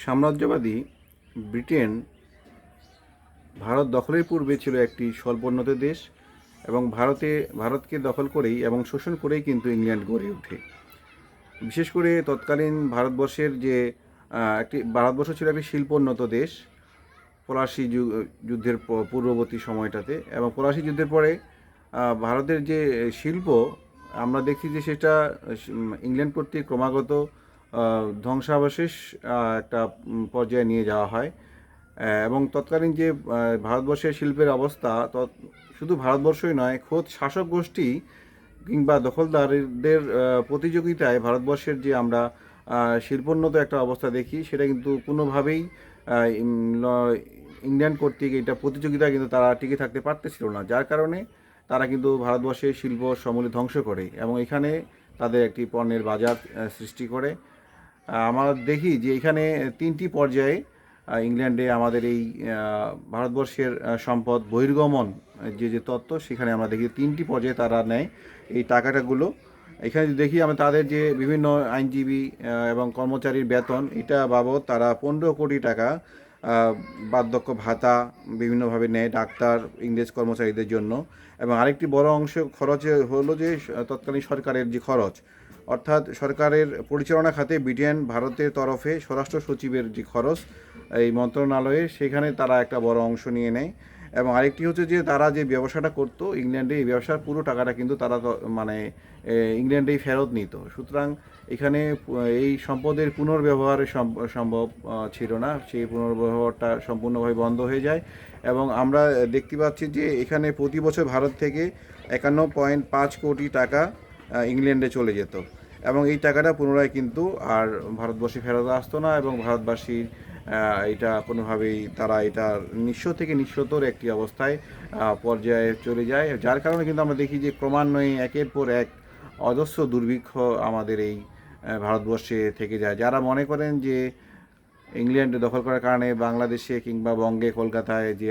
সাম্রাজ্যবাদী ব্রিটেন ভারত দখলের পূর্বে ছিল একটি স্বল্পোন্নত দেশ এবং ভারতকে দখল করেই এবং শোষণ করেই কিন্তু ইংল্যান্ড গড়ে ওঠে। বিশেষ করে তৎকালীন ভারতবর্ষের যে ভারতবর্ষ ছিল একটি শিল্পোন্নত দেশ পলাশী যুদ্ধের পূর্ববর্তী সময়টাতে, এবং পলাশী যুদ্ধের পরে ভারতের যে শিল্প আমরা দেখি যে সেটা ইংল্যান্ড কর্তৃক ক্রমাগত ধ্বংসাবশেষ একটা পর্যায়ে নিয়ে যাওয়া হয়। এবং তৎকালীন যে ভারতবর্ষের শিল্পের অবস্থা, শুধু ভারতবর্ষই নয়, খোদ শাসক গোষ্ঠী কিংবা দখলদারদের প্রতিযোগিতায় ভারতবর্ষের যে আমরা শিল্পোন্নত একটা অবস্থা দেখি, সেটা কিন্তু কোনোভাবেই ইংল্যান্ড কর্তৃক এটা প্রতিযোগিতায় কিন্তু তারা টিকে থাকতে পারতেছিল না, যার কারণে তারা কিন্তু ভারতবর্ষের শিল্প সমূলে ধ্বংস করে এবং এখানে তাদের একটি পণ্যের বাজার সৃষ্টি করে। আমরা দেখি যে এখানে তিনটি পর্যায়ে ইংল্যান্ডে আমাদের এই ভারতবর্ষের সম্পদ বহির্গমন যে তত্ত্ব, সেখানে আমরা দেখি তিনটি পর্যায়ে তারা নেয় এই টাকাটাগুলো। এখানে দেখি আমরা তাদের যে বিভিন্ন আইনজীবী এবং কর্মচারীর বেতন, এটা বাবদ তারা 15 কোটি টাকা বার্ধক্য ভাতা বিভিন্নভাবে নেয় ডাক্তার, ইংরেজ কর্মচারীদের জন্য। এবং আরেকটি বড় অংশ খরচ হলো যে তৎকালীন সরকারের যে খরচ, অর্থাৎ সরকারের পরিচালনা খাতে ব্রিটেন ভারতের তরফে স্বরাষ্ট্র সচিবের যে খরচ এই মন্ত্রণালয়ে, সেখানে তারা একটা বড় অংশ নিয়ে নেয়। এবং আরেকটি হচ্ছে যে তারা যে ব্যবসাটা করতো ইংল্যান্ডে, এই ব্যবসার পুরো টাকাটা কিন্তু তারা ইংল্যান্ডেই ফেরত নিত। সুতরাং এখানে এই সম্পদের পুনর্ব্যবহার সম্ভব ছিল না, সেই পুনর্ব্যবহারটা সম্পূর্ণভাবে বন্ধ হয়ে যায়। এবং আমরা দেখতে পাচ্ছি যে এখানে প্রতি বছর ভারত থেকে 51.5 কোটি টাকা ইংল্যান্ডে চলে যেত এবং এই টাকাটা পুনরায় কিন্তু আর ভারতবর্ষে ফেরত আসতো না এবং ভারতবাসীর এটা কোনোভাবেই তারা এটা নিঃস্ব থেকে নিঃস্বতর একটি অবস্থায় পর্যায়ে চলে যায়, যার কারণে কিন্তু আমরা দেখি যে ক্রমান্বয়ে একের পর এক অজস্র দুর্ভিক্ষ আমাদের এই ভারতবর্ষে থেকে যায়। যারা মনে করেন যে ইংল্যান্ড দখল করার কারণে বাংলাদেশে কিংবা বঙ্গে কলকাতায় যে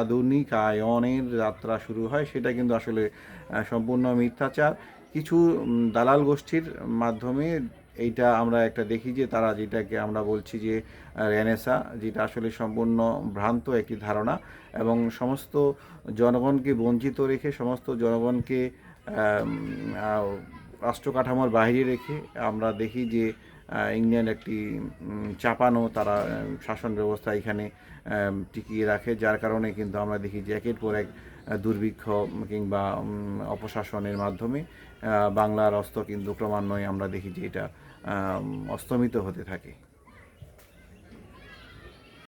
আধুনিকায়নের যাত্রা শুরু হয়, সেটা কিন্তু আসলে সম্পূর্ণ মিথ্যাচার। কিছু দালাল গোষ্ঠীর মাধ্যমে এইটা আমরা একটা দেখি যে তারা যেটাকে আমরা বলছি যে রেনেসা, যেটা আসলে সম্পূর্ণ ভ্রান্ত একটি ধারণা এবং সমস্ত জনগণকে বঞ্চিত রেখে, সমস্ত জনগণকে রাষ্ট্র কাঠামোর বাইরে রেখে আমরা দেখি যে ইংল্যান্ড একটি চাপানো তারা শাসন ব্যবস্থা এখানে টিকিয়ে রাখে, যার কারণে কিন্তু আমরা দেখি যে একের পর এক দুর্ভিক্ষ কিংবা অপশাসনের মাধ্যমে বাংলার অস্ত্র কিন্তু ক্রমান্বয়ে আমরা দেখি যে এটা অস্তমিত হতে থাকে।